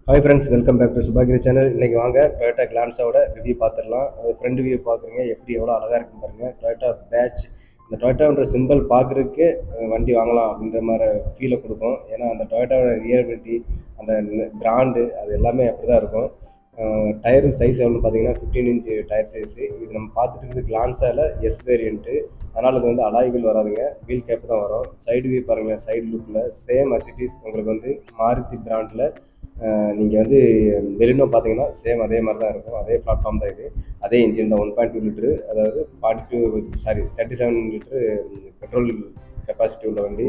Hi friends, welcome back to Subhagiri channel. இன்னைக்கு வாங்க Toyota கிளான்ஸாவோட review பார்த்துடலாம். அது ஃப்ரண்ட் வியூ பார்க்குறீங்க, எப்படி எவ்வளோ அழகாக இருக்குன்னு பாருங்கள். டொயோட்டா பேட்ச், இந்த டொயோட்டான்ற சிம்பிள் பார்க்குறதுக்கு வண்டி வாங்கலாம் அப்படின்ற மாதிரி ஃபீலை கொடுக்கும். ஏன்னா அந்த டொயோட்டாவோட ரியபிலிட்டி, அந்த பிராண்டு, அது எல்லாமே அப்படி தான் இருக்கும். டயர் சைஸ் எவ்வளோன்னு பார்த்தீங்கன்னா 15 இன்ச் டயர் சைஸு. இது நம்ம பார்த்துட்டு இருக்குது கிளான்ஸாவில் எஸ் வேரியண்ட்டு. அதனால் இது வந்து அலாய் வீல் வராதுங்க, வீல் கேப் தான் வரும். சைடு வியூ பாருங்கள், சைடு லுக்கில் சேம் அசிட்டிஸ் உங்களுக்கு வந்து மாருதி பிராண்டில். நீங்கள் வந்து பெலினோ பார்த்தீங்கன்னா சேம் அதே மாதிரி தான் இருக்கும். அதே பிளாட்ஃபார்ம் தான் இது. அதே இன்ஜின் தான். 1.2 லிட்டரு, அதாவது 37 லிட்டரு பெட்ரோல் கெப்பாசிட்டி உள்ள வண்டி.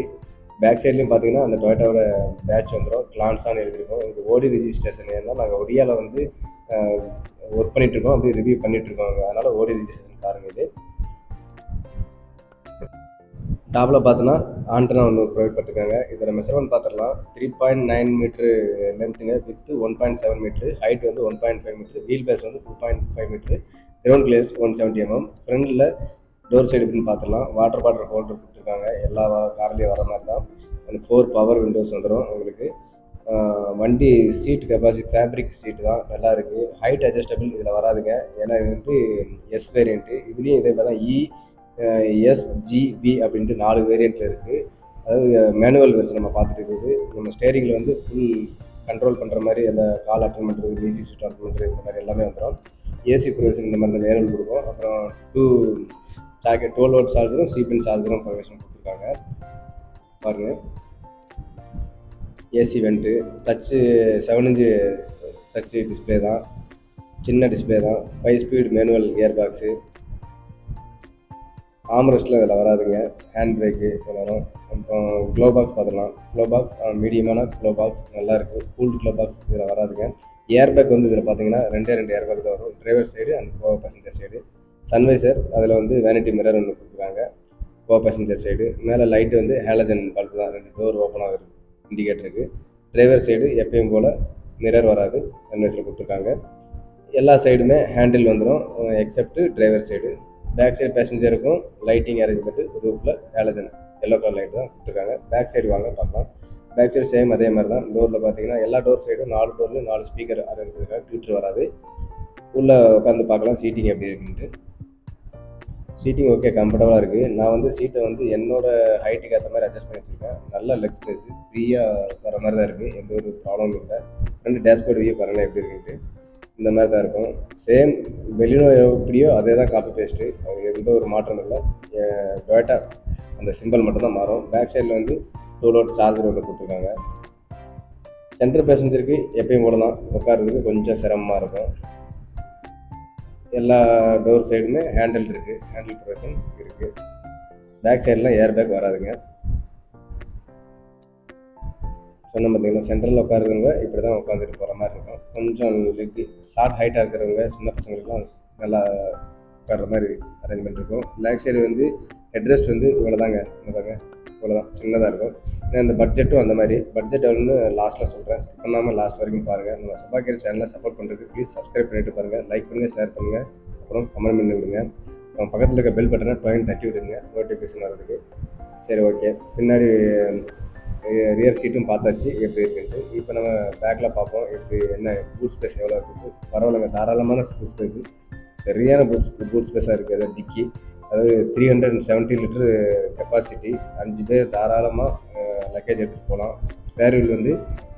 பேக் சைட்லையும் பார்த்தீங்கன்னா அந்த டொயோட்டாவோட பேட்ச் வந்துடும். கிளான்ஸான்னு எழுதியிருக்கோம். இது ஓடி ரிஜிஸ்ட்ரேஷன். ஏன்னா நாங்கள் ஒடியாவில் வந்து ஒர்க் பண்ணிகிட்ருக்கோம், அப்படி ரிவ்யூ பண்ணிகிட்ருக்கோம். அதனால் ஓடி ரிஜிஸ்ட்ரேஷன் காருங்க இது. டாப்பில் பார்த்தோன்னா ஆண்டனா ஒன்று ப்ரொவைட் பண்ணிருக்காங்க. இதோட மெஷர்மெண்ட் பார்த்துடலாம். 3.9 மீட்ரு லென்த்துங்க, வித்து 1.7 மீட்ரு, ஹைட் வந்து 1.5 மீட்ரு, வீல் பேஸ் வந்து 2.5 மீட்ரு, கிரவுண்ட் கிளியர்ஸ் 170 mm. ஃப்ரண்டில் டோர் சைடு இப்படின்னு பார்த்துடலாம். வாட்டர் பாட்டில் ஹோல்டர் கொடுத்துருக்காங்க, எல்லா கார்லேயும் வர மாதிரி தான். அந்த 4 பவர் விண்டோஸ் வந்துடும் உங்களுக்கு. வண்டி சீட் கெப்பாசிட்டி ஃபேப்ரிக் சீட்டு தான், நல்லா இருக்குது. ஹைட் அட்ஜஸ்டபிள் இதில் வராதுங்க, ஏன்னா இது வந்து எஸ் வேரியண்ட்டு. இதுலேயும் இதே மாதிரி தான் எஸ்ஜிபி அப்படின்ட்டு 4 வேரியண்ட்டில் இருக்குது. அதாவது மேனுவல் வெர்ஷன் நம்ம பார்த்துட்டு இருக்குது. நம்ம ஸ்டேரிங்கில் வந்து ஃபுல் கண்ட்ரோல் பண்ணுற மாதிரி, அந்த கால் அட்டன் பண்ணுறது, ஏசி ஸ்விட்ச் ஆன் பண்ணுறது, இந்த மாதிரி எல்லாமே வந்துடும். ஏசி ப்ரொவிஷன் இந்த மாதிரி மேனுவல் கொடுக்கும். அப்புறம் 12 வோல்ட் சார்ஜரும் சிபின் சார்ஜரும் ப்ரொவிஷன் கொடுத்துருக்காங்க பாருங்கள். AC vent, touch 7 inch touch display தான், சின்ன டிஸ்பிளே தான். 5 ஸ்பீட் மேனுவல் கியர் பாக்ஸு. ஆம்ரெஸ்ட்டில் இதில் வராதுங்க, ஹேண்ட் பிரேக்கு வரும். அப்புறம் க்ளோ பாக்ஸ் பார்த்துக்கலாம். க்ளோ பாக்ஸ் மீடியமான க்ளோ பாக்ஸ், நல்லா இருக்குது. கூல்டு க்ளோ பாக்ஸ் இதில் வராதுங்க. ஏர்பேக் வந்து இதில் பார்த்தீங்கன்னா 2 ஏர்பேக் தான் வரும், driver side and go passenger side. Sun visor, அதில் வந்து வேனிட்டி மிரர் ஒன்று கொடுத்துருக்காங்க கோ பேசஞ்சர் சைடு. மேலே லைட்டு வந்து ஹேலஜன் பல்ப் தான், 2 டோர் ஓப்பன் ஆகுது இண்டிகேட்டருக்கு. டிரைவர் சைடு எப்பயும் போல் மிரர் வராது, சன்வைசர் கொடுத்துருக்காங்க. எல்லா சைடுமே ஹேண்டில் வந்துடும் except driver side. Back side பேசஞ்சருக்கும் லைட்டிங் அரேஞ்ச்மெண்ட்டு, ரூஃபில் ஹேலஜன் எல்லோ கலர் லைட் தான் கொடுத்துருக்காங்க. பேக் சைடு வாங்க பார்க்கலாம். பேக் சைடு சேம் அதே மாதிரி தான். டோரில் பார்த்தீங்கன்னா எல்லா டோர் சைடும் 4 டோர்லையும் 4 ஸ்பீக்கர் அரேஞ்ச் பண்ணிருக்காங்க, ட்விட்டர் வராது. உள்ளே உட்காந்து பார்க்கலாம் சீட்டிங் எப்படி இருக்குன்ட்டு. சீட்டிங் ஓகே, கம்ஃபர்டபுளாக இருக்குது. நான் வந்து சீட்டை வந்து என்னோடய ஹைட்டுக்கு ஏற்ற மாதிரி அட்ஜஸ்ட் பண்ணி வச்சுருக்கேன். நல்ல லெக் ஸ்பேஸு, ஃப்ரீயாக வர மாதிரி தான் இருக்குது, எந்த ஒரு ப்ராப்ளமும் இல்லை. 2 டேஷ்போர்ட் வியூ பாருங்கள் எப்படி இருக்குன்ட்டு. இந்த மாதிரி தான் இருக்கும். சேம் பெலினோ எப்படியோ அதே தான் காப்பி பேஸ்ட்டு, அது எந்த ஒரு மாற்றம் இல்லை. டொயோட்டா அந்த சிம்பிள் மட்டும் தான் மாறும். பேக் சைடில் வந்து 12 வோல்ட் சார்ஜர் ஒன்று கொடுத்துருக்காங்க. சென்டர் பேசஞ்சருக்கு எப்பயும் போல தான், உட்கார்றதுக்கு கொஞ்சம் சிரமமாக இருக்கும். எல்லா டோர் சைடுமே ஹேண்டில் இருக்குது, ஹேண்டில் ப்ரொவிஷன் இருக்குது. பேக் சைடில் ஏர் பேக் வராதுங்க. சொன்ன பார்த்தீங்கன்னா சென்ட்ரலில் உட்காருறவங்க இப்படி தான் உட்காந்துட்டு போகிற மாதிரி இருக்கும். கொஞ்சம் லெக்கு ஷார்ட் ஹைட்டாக இருக்கிறவங்க, சின்ன பசங்களுக்குலாம் நல்லா உட்கார்ற மாதிரி அரேஞ்ச்மெண்ட் இருக்கும். பேக் சைடு வந்து ஹெட்ரெஸ்ட் வந்து இவ்வளோ தாங்க, இவ்வளோ தான், சின்னதாக இருக்கும். ஏன்னா இந்த பட்ஜெட்டும் அந்த மாதிரி. பட்ஜெட் எவ்வளோன்னு லாஸ்ட்டில் சொல்கிறேன், ஸ்கிப் பண்ணாமல் லாஸ்ட் வரைக்கும் பாருங்கள். நம்ம சுபாகிரி சேனலை சப்போர்ட் பண்ணுறதுக்கு ப்ளீஸ் சப்ஸ்கிரைப் பண்ணிட்டு பாருங்கள், லைக் பண்ணுங்கள், ஷேர் பண்ணுங்கள், அப்புறம் கமெண்ட் பண்ணி விடுங்க. அப்புறம் பக்கத்தில் இருக்க பெல் பட்டனை டொயின் தட்டி விடுங்க, நோட்டிஃபிகேஷன் வர்றதுக்கு. சரி, ஓகே. பின்னாடி ரியர் சீட்டும் பார்த்தாச்சு எப்படி இருக்குன்ட்டு. இப்போ நம்ம பேக்கில் பார்ப்போம் எப்படி, என்ன பூட் ஸ்பேஸ் எவ்வளோ இருக்குது. பரவாயில்லைங்க, தாராளமான பூட் ஸ்பேஸு, சரியான பூட் ஸ்பேஸாக இருக்குது. அதாவது டிக்கி, அதாவது 370 லிட்டரு கெப்பாசிட்டி, 5 பேர் தாராளமாக லக்கேஜ் எடுத்துகிட்டு போகலாம். ஸ்பேர் வீல் வந்து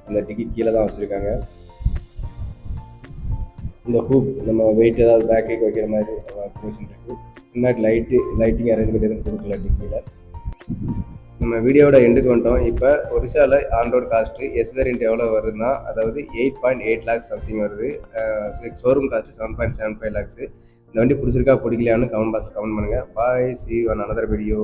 அந்த டிக்கி கீழே தான் வச்சுருக்காங்க. இந்த ஹூப் நம்ம வெயிட் ஏதாவது பேக்குக்கு வைக்கிற மாதிரி ப்ரொவிஷன் இருக்குது. முன்னாடி லைட்டிங் அரேஞ்ச்மெண்ட் எதுவும் கொடுக்கல டிக்கியில். நம்ம வீடியோட எண்டுக்கு வந்துட்டோம். இப்போ ஒரிசாவில் ஆன்ரோட் காஸ்ட்டு எஸ் வேரியண்ட் எவ்வளோ வருதுன்னா, அதாவது 8.8 lakhs சம்திங் வருது. Showroom cost 7.75 lakhs. இந்த வண்டி பிடிச்சிருக்கா பிடிக்கலையான்னு கமெண்ட் பாக்ஸில் கமெண்ட் பண்ணுங்கள். பாய், see you on another video.